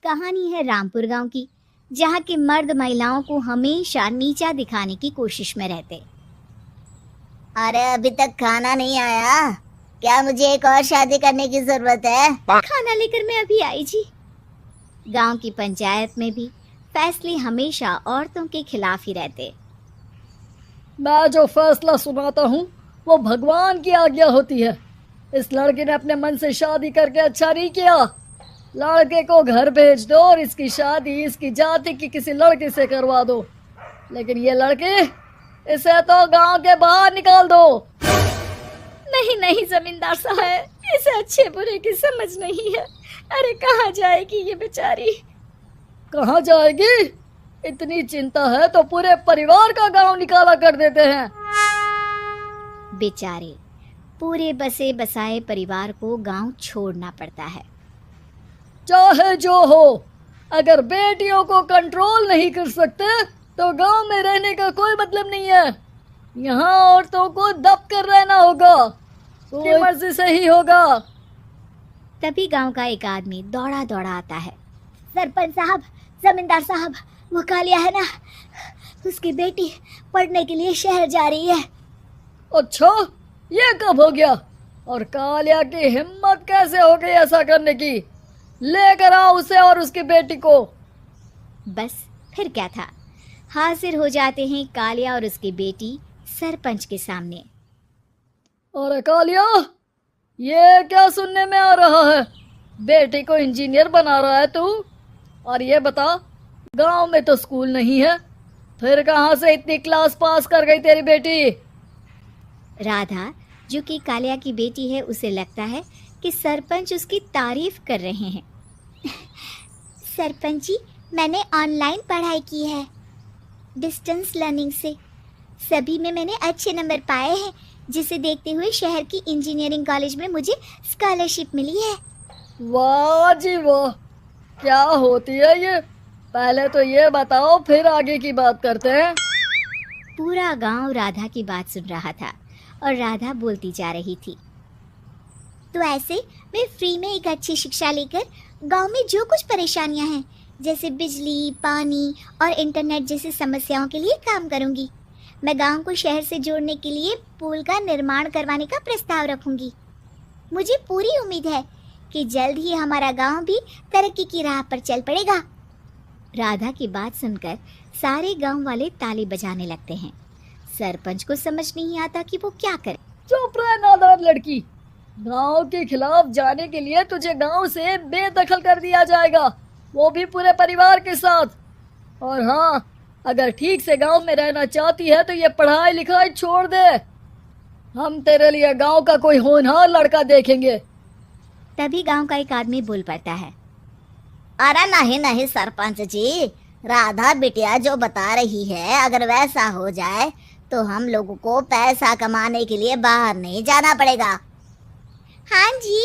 कहानी है रामपुर गांव की, जहां के मर्द महिलाओं को हमेशा नीचा दिखाने की कोशिश में रहते। अरे अभी तक खाना नहीं आया क्या? मुझे एक और शादी करने की जरूरत है। खाना लेकर मैं अभी आई जी। गांव की पंचायत में भी फैसले हमेशा औरतों के खिलाफ ही रहते। मैं जो फैसला सुनाता हूँ वो भगवान की आज्ञा होती है। इस लड़के ने अपने मन से शादी करके अच्छा नहीं किया। लड़के को घर भेज दो और इसकी शादी इसकी जाति की किसी लड़के से करवा दो, लेकिन ये लड़के, इसे तो गांव के बाहर निकाल दो। नहीं नहीं जमींदार साहब, इसे अच्छे बुरे की समझ नहीं है। अरे कहाँ जाएगी ये बेचारी? कहाँ जाएगी? इतनी चिंता है तो पूरे परिवार का गांव निकाला कर देते हैं। बेचारे पूरे बसे बसाए परिवार को गांव छोड़ना पड़ता है। चाहे जो हो, अगर बेटियों को कंट्रोल नहीं कर सकते तो गांव में रहने का कोई मतलब नहीं है। यहाँ औरतों को दब कर रहना होगा, तो मर्जी से ही होगा। तभी गांव का एक आदमी दौड़ा दौड़ा आता है। सरपंच साहब, जमींदार साहब, वो कालिया है ना, उसकी बेटी पढ़ने के लिए शहर जा रही है। अच्छा, ये कब हो गया? और कालिया की हिम्मत कैसे हो गई ऐसा करने की? लेकर आओ उसे और उसकी बेटी को। बस फिर क्या था, हाजिर हो जाते हैं कालिया और उसकी बेटी सरपंच के सामने। और कालिया, ये क्या सुनने में आ रहा है? बेटी को इंजीनियर बना रहा है तू? और ये बता, गांव में तो स्कूल नहीं है, फिर कहाँ से इतनी क्लास पास कर गई तेरी बेटी? राधा, जो कि कालिया की बेटी है, उसे लगता है कि सरपंच उसकी तारीफ कर रहे हैं। सरपंच जी, मैंने ऑनलाइन पढ़ाई की है, डिस्टेंस लर्निंग से। सभी में मैंने अच्छे नंबर पाए हैं, जिसे देखते हुए शहर की इंजीनियरिंग कॉलेज में मुझे स्कॉलरशिप मिली है। वाह जी वाह, क्या होती है ये? पहले तो ये बताओ, फिर आगे की बात करते हैं। पूरा गांव राधा की बात सुन रहा था और राधा बोलती जा रही थी। तो ऐसे मैं फ्री में एक अच्छी शिक्षा लेकर गांव में जो कुछ परेशानियां हैं, जैसे बिजली, पानी और इंटरनेट जैसी समस्याओं के लिए काम करूंगी। मैं गांव को शहर से जोड़ने के लिए पुल का निर्माण करवाने का प्रस्ताव रखूंगी। मुझे पूरी उम्मीद है कि जल्द ही हमारा गांव भी तरक्की की राह पर चल पड़ेगा। राधा की बात सुनकर सारे गांव वाले ताली बजाने लगते हैं। सरपंच को समझ नहीं आता कि वो क्या करे। चुप रह नादान लड़की, गांव के खिलाफ जाने के लिए तुझे गांव से बेदखल कर दिया जाएगा, वो भी पूरे परिवार के साथ। और हाँ, अगर ठीक से गांव में रहना चाहती है तो ये पढ़ाई लिखाई छोड़ दे। हम तेरे लिए गांव का कोई होनहार लड़का देखेंगे। तभी गांव का एक आदमी बोल पड़ता है। अरे नहीं नहीं सरपंच जी, राधा बिटिया जो बता रही है, अगर वैसा हो जाए तो हम लोगों को पैसा कमाने के लिए बाहर नहीं जाना पड़ेगा। हाँ जी,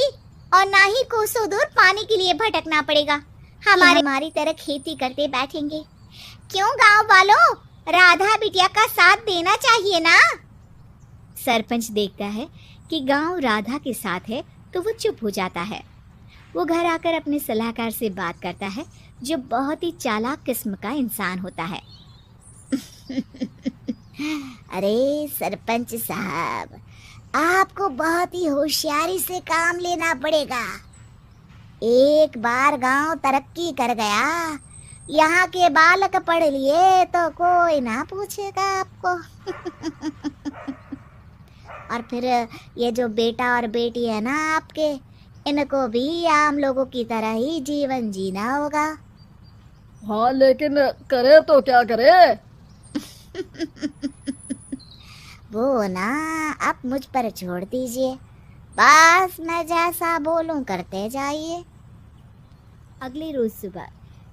और ना ही कोसों दूर पानी के लिए भटकना पड़ेगा। हमारी तरह खेती करते बैठेंगे। क्यों गांव वालों, राधा बिटिया का साथ देना चाहिए ना। सरपंच देखता है कि गांव राधा के साथ है तो वो चुप हो जाता है। वो घर आकर अपने सलाहकार से बात करता है, जो बहुत ही चालाक किस्म का इंसान होता है। अरे सरपंच साहब, आपको बहुत ही होशियारी से काम लेना पड़ेगा। एक बार गांव तरक्की कर गया, यहाँ के बालक पढ़ लिए तो कोई ना पूछेगा आपको। और फिर ये जो बेटा और बेटी है ना आपके, इनको भी आम लोगों की तरह ही जीवन जीना होगा। हाँ, लेकिन करे तो क्या करे? वो ना आप मुझ पर छोड़ दीजिए, बस मैं जैसा बोलूं करते जाइए। अगले रोज सुबह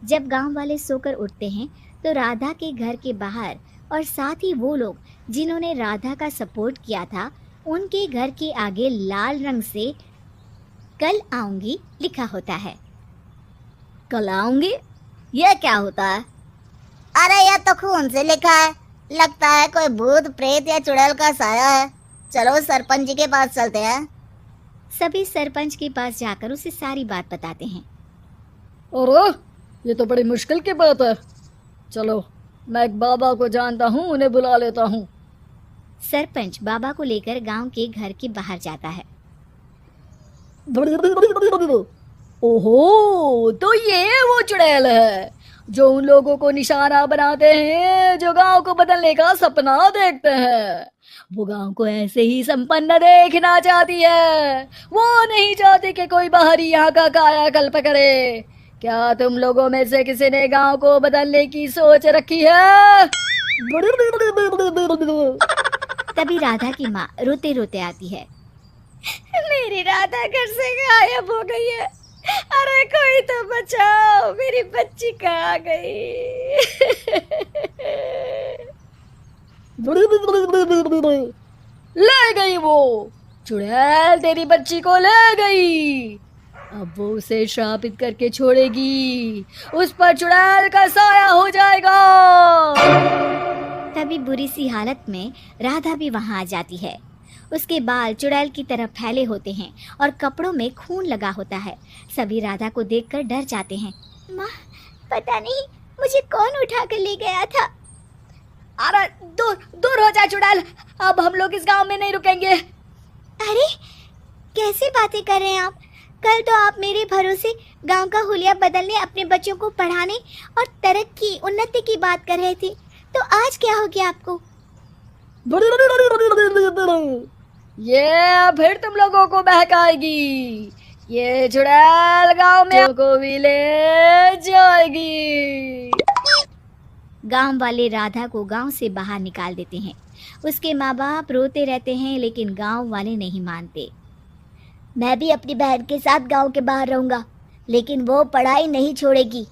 जब गांव वाले सोकर उठते हैं तो राधा के घर के बाहर और साथ ही वो लोग जिन्होंने राधा का सपोर्ट किया था, उनके घर के आगे लाल रंग से कल आऊंगी लिखा होता है। कल आऊंगी? ये क्या होता है? अरे यह तो खून से लिखा है, लगता है कोई भूत प्रेत या चुड़ैल का साया है। चलो सरपंच जी के पास चलते हैं। सभी सरपंच के पास जाकर उसे सारी बात बताते हैं। और ये तो बड़ी मुश्किल की बात है। चलो, मैं एक बाबा को जानता हूँ, उन्हें बुला लेता हूँ। सरपंच बाबा को लेकर गांव के घर के बाहर जाता है। ओहो, तो ये वो चुड़ैल है जो उन लोगों को निशाना बनाते हैं जो गांव को बदलने का सपना देखते हैं। वो गांव को ऐसे ही संपन्न देखना चाहती है। वो नहीं चाहती कि कोई बाहरी यहाँ का कायाकल्प करे। क्या तुम लोगों में से किसी ने गांव को बदलने की सोच रखी है? तभी राधा की माँ रोते रोते आती है। मेरी राधा घर से गायब हो गई है। अरे कोई तो बचाओ, मेरी बच्ची कहाँ गई? ले गई वो चुड़ैल, तेरी बच्ची को ले गई। अब वो उसे श्रापित करके छोड़ेगी। उस पर चुड़ैल का साया हो जाएगा। तभी बुरी सी हालत में राधा भी वहां आ जाती है। उसके बाल चुड़ैल की तरह फैले होते हैं और कपड़ों में खून लगा होता है। सभी राधा को देखकर डर जाते हैं। माँ, पता नहीं मुझे कौन उठा कर ले गया था। अरे दूर दूर हो जा चुड़ैल, अब हम लोग इस गांव में नहीं रुकेंगे। अरे कैसी बातें कर रहे हैं आप? कल तो आप मेरे भरोसे गांव का हुलिया बदलने, अपने बच्चों को पढ़ाने और तरक्की उन्नति की बात कर रहे थे, तो आज क्या हो गया आपको? ये फिर तुम लोगों को बहकाएगी। ये चुड़ैल गांव में को भी ले जाएगी। गांव वाले राधा को गांव से बाहर निकाल देते हैं। उसके माँ बाप रोते रहते हैं, लेकिन गांव वाले नहीं मानते। मैं भी अपनी बहन के साथ गांव के बाहर रहूंगा, लेकिन वो पढ़ाई नहीं छोड़ेगी।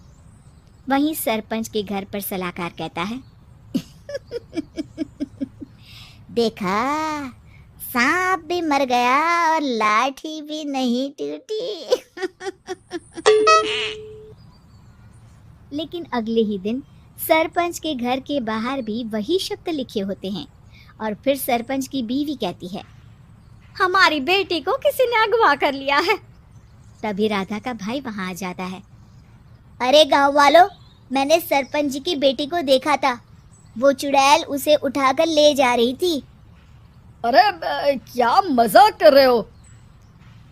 वहीं सरपंच के घर पर सलाहकार कहता है, देखा, सांप भी मर गया और लाठी भी नहीं टूटी। लेकिन अगले ही दिन सरपंच के घर के बाहर भी वही शब्द लिखे होते हैं। और फिर सरपंच की बीवी कहती है, हमारी बेटी को किसी ने अगवा कर लिया है। तभी राधा का भाई वहां आ जाता है। अरे गांव वालों, मैंने सरपंच जी की बेटी को देखा था। वो चुड़ैल उसे उठाकर ले जा रही थी। अरे क्या मजाक कर रहे हो?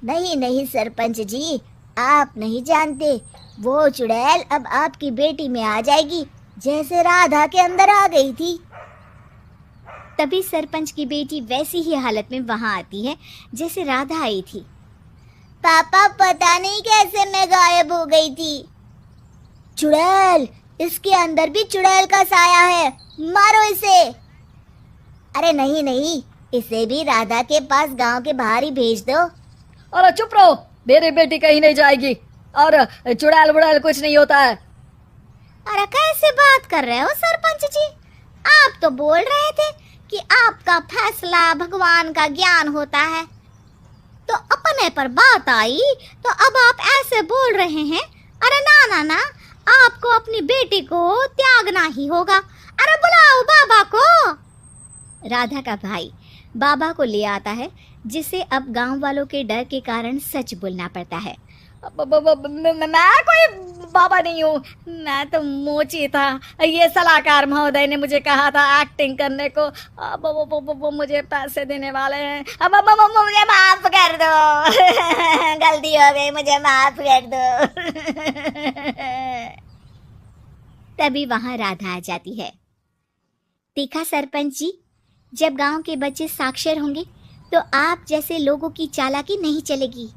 नहीं नहीं सरपंच जी, आप नहीं जानते। वो चुड़ैल अब आपकी बेटी में आ जाएगी, जैसे राधा के अंदर आ गई थी। तभी सरपंच की बेटी वैसी ही हालत में वहां आती है जैसे राधा आई थी। पापा, पता नहीं कैसे मैं गायब हो गई थी। चुड़ैल, इसके अंदर भी चुड़ैल का साया है, मारो इसे। अरे नहीं नहीं, इसे भी राधा के पास गांव के बाहर ही भेज दो। अरे चुप रहो, मेरी बेटी कहीं नहीं जाएगी और चुड़ैल बुड़ैल कुछ नहीं होता है। अरे कैसे बात कर रहे हो सरपंच जी? आप तो बोल रहे थे कि आपका फैसला भगवान का ज्ञान होता है, तो अपने पर बात आई तो अब आप ऐसे बोल रहे हैं। अरे ना ना ना, आपको अपनी बेटी को त्यागना ही होगा। अरे बुलाओ बाबा को। राधा का भाई बाबा को ले आता है, जिसे अब गांव वालों के डर के कारण सच बोलना पड़ता है। मैं कोई बाबा नहीं हूँ, मैं तो मोची था। ये सलाहकार महोदय ने मुझे कहा था एक्टिंग करने को। अब वो मुझे पैसे देने वाले हैं। अब मुझे माफ कर दो। गलती हो गई, मुझे माफ कर दो। तभी वहां राधा आ जाती है। देखा सरपंच जी, जब गांव के बच्चे साक्षर होंगे तो आप जैसे लोगों की चालाकी नहीं चलेगी।